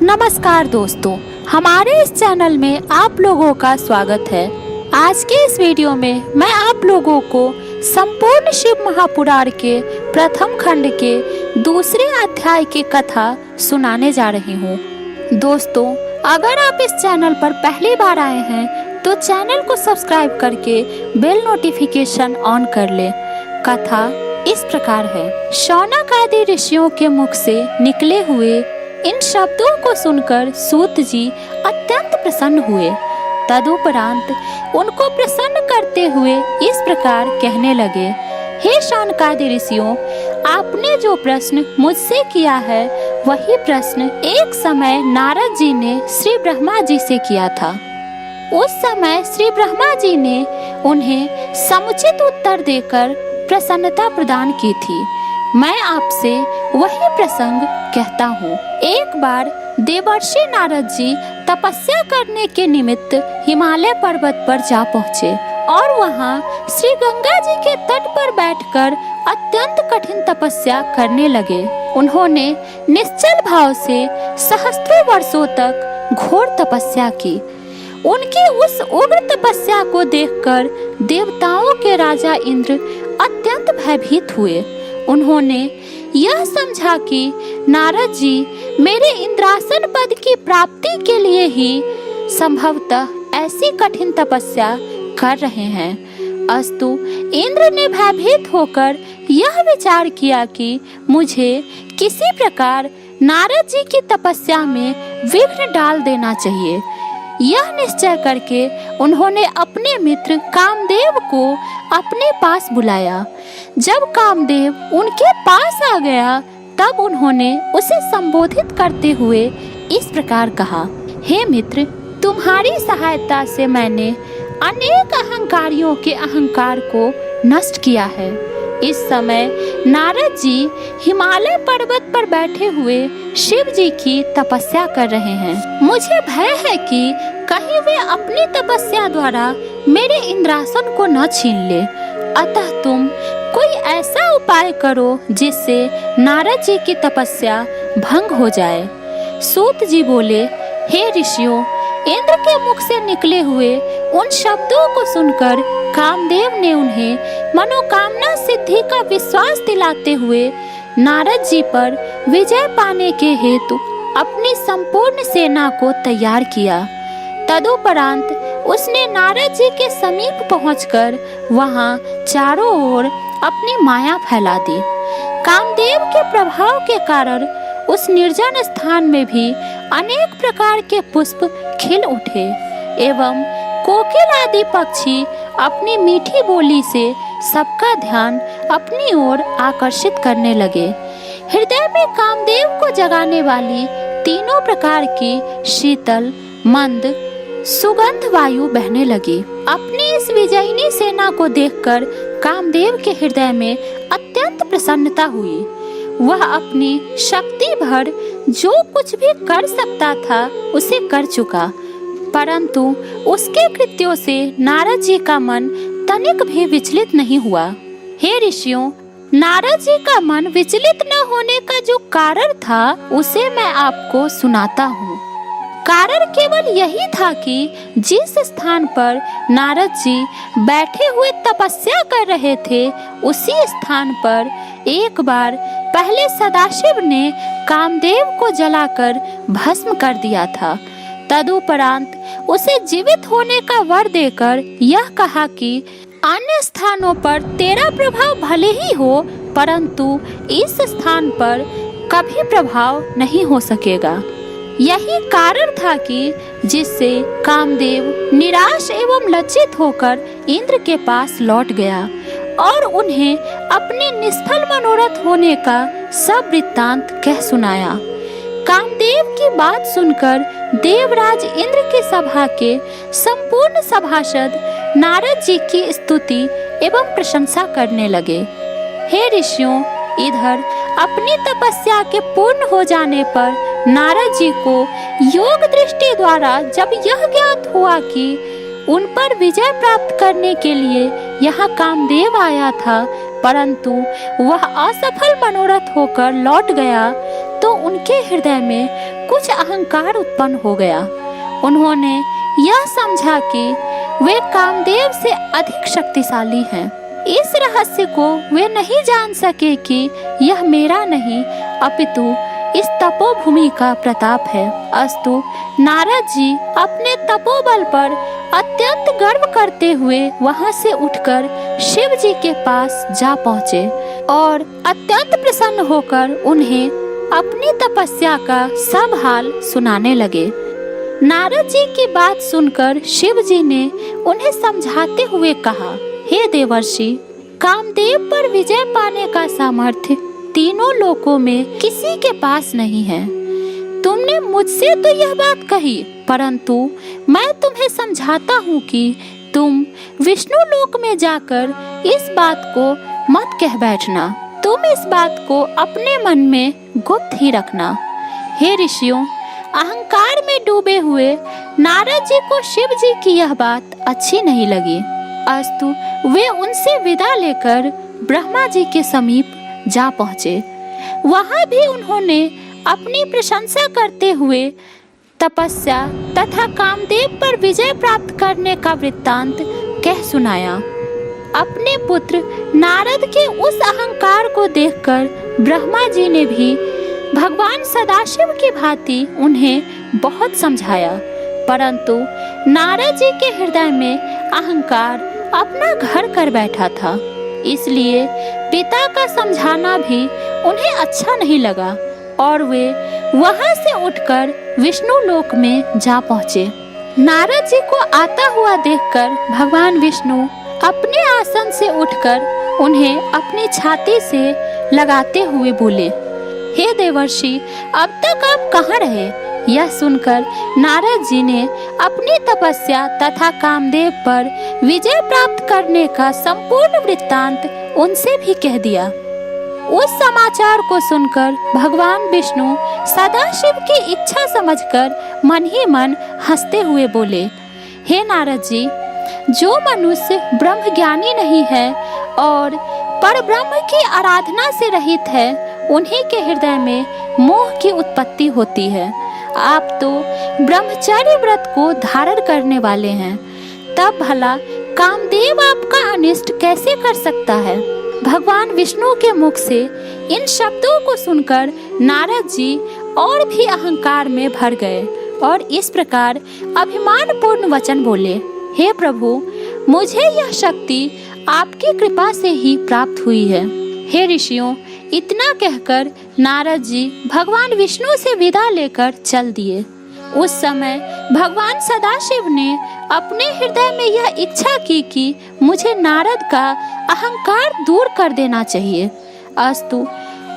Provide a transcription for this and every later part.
नमस्कार दोस्तों, हमारे इस चैनल में आप लोगों का स्वागत है। आज के इस वीडियो में मैं आप लोगों को संपूर्ण शिव महापुराण के प्रथम खंड के दूसरे अध्याय की कथा सुनाने जा रही हूँ। दोस्तों, अगर आप इस चैनल पर पहली बार आए हैं तो चैनल को सब्सक्राइब करके बेल नोटिफिकेशन ऑन कर ले। कथा इस प्रकार है। शौनक आदि ऋषियों के मुख से निकले हुए इन शब्दों को सुनकर सूत जी अत्यंत प्रसन्न हुए। तदुपरांत उनको प्रसन्न करते हुए इस प्रकार कहने लगे, हे शौनकादि ऋषियों, आपने जो प्रश्न मुझसे किया है वही प्रश्न एक समय नारद जी ने श्री ब्रह्मा जी से किया था। उस समय श्री ब्रह्मा जी ने उन्हें समुचित उत्तर देकर प्रसन्नता प्रदान की थी। मैं आपसे वही प्रसंग कहता हूँ। एक बार देवर्षि नारद जी तपस्या करने के निमित्त हिमालय पर्वत पर जा पहुँचे और वहाँ श्री गंगा जी के तट पर बैठकर अत्यंत कठिन तपस्या करने लगे। उन्होंने निश्चल भाव से सहस्त्रों वर्षों तक घोर तपस्या की। उनकी उस उग्र तपस्या को देखकर देवताओं के राजा इंद्र अत्यंत भयभीत हुए। उन्होंने यह समझा कि नारद जी मेरे इंद्रासन पद की प्राप्ति के लिए ही संभवतः ऐसी कठिन तपस्या कर रहे हैं। अस्तु, इंद्र ने भयभीत होकर यह विचार किया कि मुझे किसी प्रकार नारद जी की तपस्या में विघ्न डाल देना चाहिए। यह निश्चय करके उन्होंने अपने मित्र कामदेव को अपने पास बुलाया। जब कामदेव उनके पास आ गया तब उन्होंने उसे संबोधित करते हुए इस प्रकार कहा, हे मित्र, तुम्हारी सहायता से मैंने अनेक अहंकारियों के अहंकार को नष्ट किया है। इस समय नारद जी हिमालय पर्वत पर बैठे हुए शिव जी की तपस्या कर रहे हैं। मुझे भय है कि कहीं वे अपनी तपस्या द्वारा मेरे इंद्रासन को न छीन ले। अतः तुम कोई ऐसा उपाय करो जिससे नारद जी की तपस्या भंग हो जाए। सूत जी बोले, हे ऋषियों, इंद्र के मुख से निकले हुए उन शब्दों को सुनकर कामदेव ने उन्हें मनोकामना सिद्धि का विश्वास दिलाते हुए नारद जी पर विजय पाने के हेतु अपनी संपूर्ण सेना को तैयार किया। तदुपरांत उसने नारद जी के समीप पहुंचकर वहां चारों ओर अपनी माया फैला दी। कामदेव के प्रभाव के कारण उस निर्जन स्थान में भी अनेक प्रकार के पुष्प खिल उठे एवं कोकिल आदि पक्षी अपनी मीठी बोली से सबका ध्यान अपनी ओर आकर्षित करने लगे। हृदय में कामदेव को जगाने वाली तीनों प्रकार की शीतल, मंद, सुगंध वायु बहने लगी। अपनी इस विजयिनी सेना को देखकर कामदेव के हृदय में अत्यंत प्रसन्नता हुई। वह अपनी शक्ति भर जो कुछ भी कर सकता था उसे कर चुका, परंतु उसके कृत्यों से नारद जी का मन तनिक भी विचलित नहीं हुआ। हे ऋषियों, नारद जी का मन विचलित न होने का जो कारण था उसे मैं आपको सुनाता हूँ। कारण केवल यही था कि जिस स्थान पर नारद जी बैठे हुए तपस्या कर रहे थे उसी स्थान पर एक बार पहले सदाशिव ने कामदेव को जलाकर भस्म कर दिया था। तदुपरांत उसे जीवित होने का वर देकर यह कहा कि अन्य स्थानों पर तेरा प्रभाव भले ही हो, परंतु इस स्थान पर कभी प्रभाव नहीं हो सकेगा। यही कारण था कि जिससे कामदेव निराश एवं लज्जित होकर इंद्र के पास लौट गया और उन्हें अपने निष्फल मनोरथ होने का सब वृत्तांत कह सुनाया। कामदेव की बात सुनकर देवराज इंद्र की सभा के संपूर्ण सभासद नारद जी की स्तुति एवं प्रशंसा करने लगे। हे ऋषियों, इधर अपनी तपस्या के पूर्ण हो जाने पर नारद जी को योग दृष्टि द्वारा जब यह ज्ञात हुआ कि उन पर विजय प्राप्त करने के लिए यहाँ कामदेव आया था, परंतु वह असफल मनोरथ होकर लौट गया, तो उनके हृदय में कुछ अहंकार उत्पन्न हो गया। उन्होंने यह समझा कि वे कामदेव से अधिक शक्तिशाली हैं। इस रहस्य को वे नहीं जान सके कि यह मेरा नहीं अपितु इस तपोभूमि का प्रताप है। अस्तु नारद जी अपने तपोबल पर अत्यंत गर्व करते हुए वहां से उठकर शिव जी के पास जा पहुँचे और अत्यंत प्रसन्न होकर उन्हें अपनी तपस्या का सब हाल सुनाने लगे। नारद जी की बात सुनकर शिव जी ने उन्हें समझाते हुए कहा, हे देवर्षि, कामदेव पर विजय पाने का सामर्थ्य तीनों लोकों में किसी के पास नहीं है। तुमने मुझसे तो यह बात कही, परंतु मैं तुम्हें समझाता हूँ कि तुम विष्णु लोक में जाकर इस बात को मत कह बैठना। तुम इस बात को अपने मन में गुप्त ही रखना। हे ऋषियों, अहंकार में डूबे हुए नारद जी को शिव जी की यह बात अच्छी नहीं लगी। अस्तु वे उनसे विदा लेकर ब्रह्मा जी के समीप जा पहुँचे। वहाँ भी उन्होंने अपनी प्रशंसा करते हुए तपस्या तथा कामदेव पर विजय प्राप्त करने का वृत्तांत कह सुनाया। अपने पुत्र नारद के उस अहंकार को देखकर ब्रह्मा जी ने भी भगवान सदाशिव की भांति उन्हें बहुत समझाया, परंतु नारद जी के हृदय में अहंकार अपना घर कर बैठा था। इसलिए पिता का समझाना भी उन्हें अच्छा नहीं लगा और वे वहां से उठकर विष्णु लोक में जा पहुँचे। नारद जी को आता हुआ देखकर भगवान विष्णु अपने आसन से उठकर उन्हें अपनी छाती से लगाते हुए बोले, हे देवर्षि, अब तक आप कहाँ रहे? यह सुनकर नारद जी ने अपनी तपस्या तथा कामदेव पर विजय प्राप्त करने का संपूर्ण वृत्तांत उनसे भी कह दिया। उस समाचार को सुनकर भगवान विष्णु सदाशिव की इच्छा समझकर मन ही मन हंसते हुए बोले, हे नारद जी, जो मनुष्य ब्रह्म ज्ञानी नहीं है और पर ब्रह्म की आराधना से रहित है, उन्हीं के हृदय में मोह की उत्पत्ति होती है। आप तो ब्रह्मचर्य व्रत को धारण करने वाले हैं, तब भला कामदेव आपका अनिष्ट कैसे कर सकता है? भगवान विष्णु के मुख से इन शब्दों को सुनकर नारद जी और भी अहंकार में भर गए और इस प्रकार अभिमानपूर्ण वचन बोले, हे प्रभु, मुझे यह शक्ति आपकी कृपा से ही प्राप्त हुई है। हे ऋषियों, इतना कहकर नारद जी भगवान विष्णु से विदा लेकर चल दिए। उस समय भगवान सदाशिव ने अपने हृदय में यह इच्छा की कि मुझे नारद का अहंकार दूर कर देना चाहिए। अस्तु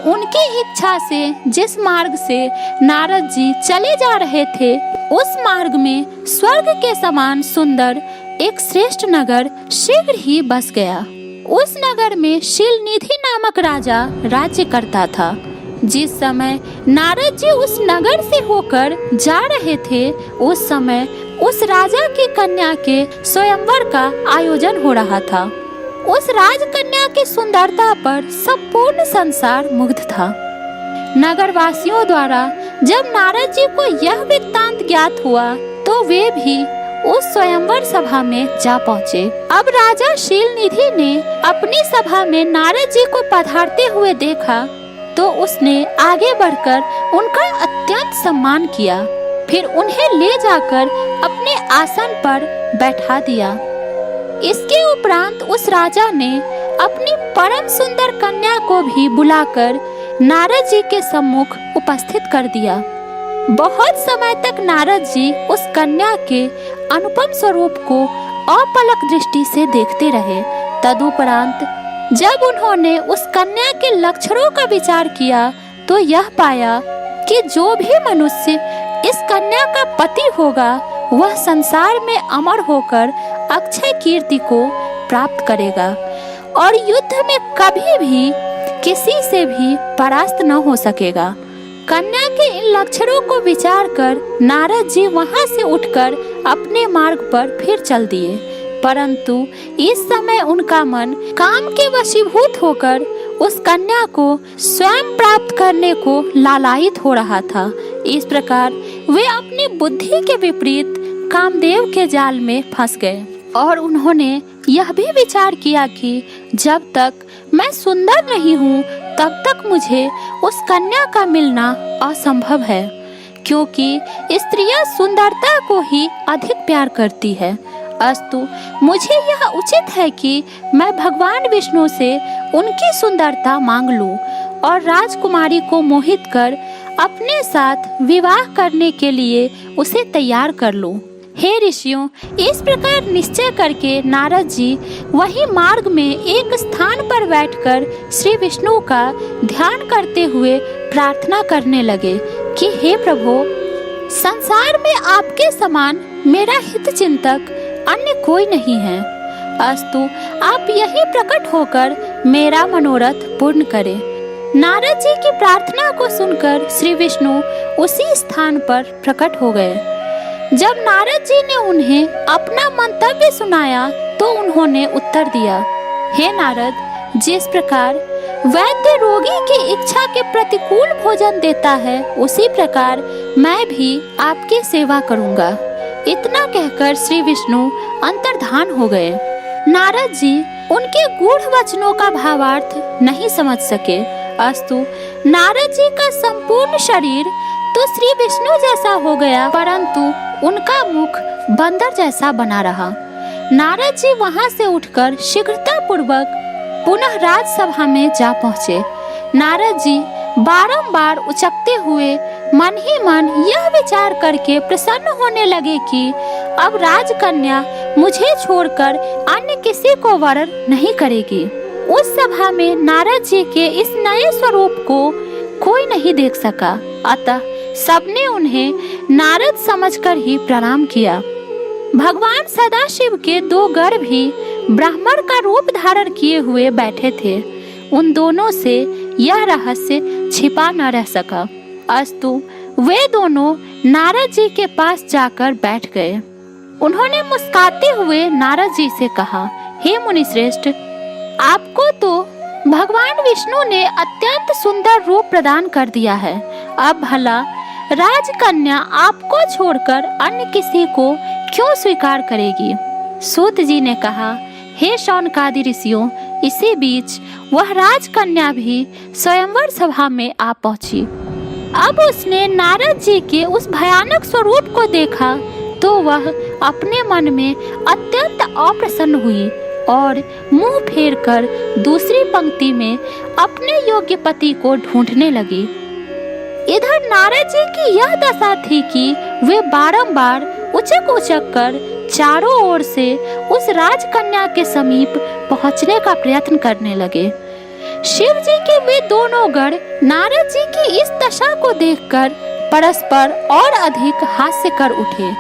उनकी इच्छा से जिस मार्ग से नारद जी चले जा रहे थे, उस मार्ग में स्वर्ग के समान सुंदर एक श्रेष्ठ नगर शीघ्र ही बस गया। उस नगर में शीलनिधि नामक राजा राज्य करता था। जिस समय नारद जी उस नगर से होकर जा रहे थे, उस समय उस राजा की कन्या के स्वयंवर का आयोजन हो रहा था। उस राजकन्या की सुंदरता पर संपूर्ण संसार मुग्ध था। नगरवासियों द्वारा जब नारद जी को यह वृत्तांत ज्ञात हुआ, तो वे भी उस स्वयंवर सभा में जा पहुँचे। अब राजा शीलनिधि ने अपनी सभा में नारद जी को पधारते हुए देखा, तो उसने आगे बढ़कर उनका अत्यंत सम्मान किया। फिर उन्हें ले जाकर अपने आसन पर बैठा दिया। इसके उपरांत उस राजा ने अपनी परम सुंदर कन्या को भी बुलाकर नारद जी के सम्मुख उपस्थित कर दिया। बहुत समय तक नारद जी उस कन्या के अनुपम स्वरूप को अपलक दृष्टि से देखते रहे। तदुपरांत जब उन्होंने उस कन्या के लक्षणों का विचार किया, तो यह पाया कि जो भी मनुष्य इस कन्या का पति होगा, वह संसार में अमर होकर अक्षय कीर्ति को प्राप्त करेगा और युद्ध में कभी भी किसी से भी परास्त न हो सकेगा। कन्या के इन लक्षणों को विचार कर नारद जी वहां से उठकर अपने मार्ग पर फिर चल दिए। परंतु इस समय उनका मन काम के वशीभूत होकर उस कन्या को स्वयं प्राप्त करने को लालायित हो रहा था। इस प्रकार वे अपनी बुद्धि के विपरीत कामदेव के जाल में फंस गए और उन्होंने यह भी विचार किया कि जब तक मैं सुंदर नहीं हूँ तब तक मुझे उस कन्या का मिलना असंभव है, क्योंकि स्त्रियां सुंदरता को ही अधिक प्यार करती है। अस्तु मुझे यह उचित है कि मैं भगवान विष्णु से उनकी सुंदरता मांग लूं और राजकुमारी को मोहित कर अपने साथ विवाह करने के लिए उसे तैयार कर लूं। हे ऋषियों, इस प्रकार निश्चय करके नारद जी वही मार्ग में एक स्थान पर बैठकर श्री विष्णु का ध्यान करते हुए प्रार्थना करने लगे कि हे प्रभु, संसार में आपके समान मेरा हित चिंतक अन्य कोई नहीं है। अस्तु आप यही प्रकट होकर मेरा मनोरथ पूर्ण करें। नारद जी की प्रार्थना को सुनकर श्री विष्णु उसी स्थान पर प्रकट हो गए। जब नारद जी ने उन्हें अपना मंतव्य सुनाया तो उन्होंने उत्तर दिया, हे नारद, जिस प्रकार वैद्य रोगी की इच्छा के प्रतिकूल भोजन देता है उसी प्रकार मैं भी आपकी सेवा करूंगा। इतना कहकर श्री विष्णु अंतर्धान हो गए। नारद जी उनके गूढ़ वचनों का भावार्थ नहीं समझ सके। अस्तु नारद जी का संपूर्ण शरीर तो श्री विष्णु जैसा हो गया, परंतु उनका मुख बंदर जैसा बना रहा। नारद जी वहां से उठकर शीघ्रता पूर्वक पुनः राजसभा में जा पहुँचे। नारद जी बारंबार उचकते हुए मन ही मन यह विचार करके प्रसन्न होने लगे कि अब राजकन्या मुझे छोड़कर अन्य किसी को वरण नहीं करेगी। उस सभा में नारद जी के इस नए स्वरूप को कोई नहीं देख सका, अतः सबने उन्हें नारद समझकर ही प्रणाम किया। भगवान सदाशिव के दो गण भी ब्राह्मण का रूप धारण किए हुए बैठे थे। उन दोनों से यह रहस्य छिपा न रह सका। अस्तु वे दोनों नारद जी के पास जाकर बैठ गए। उन्होंने मुस्कुराते हुए नारद जी से कहा, हे मुनिश्रेष्ठ, आपको तो भगवान विष्णु ने अत्यंत सुंदर रूप प्रदान कर दिया है। अब भला राजकन्या आपको छोड़कर अन्य किसी को क्यों स्वीकार करेगी? सूत जी ने कहा, हे शौनकादि ऋषियों, इसी बीच वह राजकन्या भी स्वयंवर सभा में आ पहुंची। अब उसने नारद जी के उस भयानक स्वरूप को देखा तो वह अपने मन में अत्यंत अप्रसन्न हुई और मुंह फेरकर दूसरी पंक्ति में अपने योग्य पति को ढूंढने लगी। इधर नारद जी की यह दशा थी कि वे बारंबार उचक उचक कर चारों ओर से उस राजकन्या के समीप पहुंचने का प्रयत्न करने लगे। शिव जी के वे दोनों गण नारद जी की इस दशा को देखकर परस्पर और अधिक हास्य कर उठे।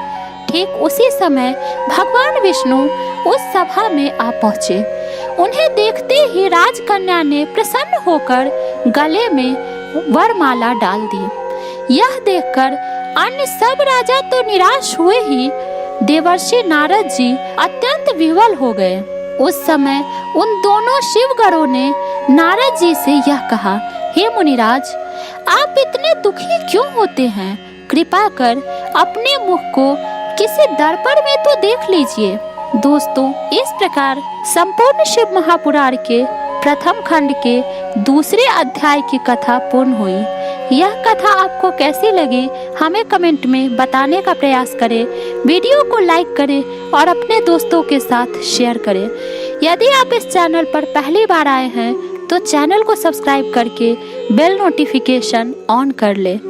ठीक उसी समय भगवान विष्णु उस सभा में आ पहुँचे। उन्हें देखते ही राजकन्या ने प्रसन्न होकर गले में वरमाला डाल दी। यह देखकर अन्य सब राजा तो निराश हुए ही, देवर्षि नारद जी अत्यंत विह्वल हो गए। उस समय उन दोनों शिवगणों ने नारद जी से यह कहा, हे मुनिराज, आप इतने दुखी क्यों होते हैं? कृपा कर अपने मुख को किसी दर्पण में तो देख लीजिए। दोस्तों, इस प्रकार संपूर्ण शिव महापुराण के प्रथम खंड के दूसरे अध्याय की कथा पूर्ण हुई। यह कथा आपको कैसी लगी हमें कमेंट में बताने का प्रयास करें। वीडियो को लाइक करें और अपने दोस्तों के साथ शेयर करें। यदि आप इस चैनल पर पहली बार आए हैं तो चैनल को सब्सक्राइब करके बेल नोटिफिकेशन ऑन कर लें।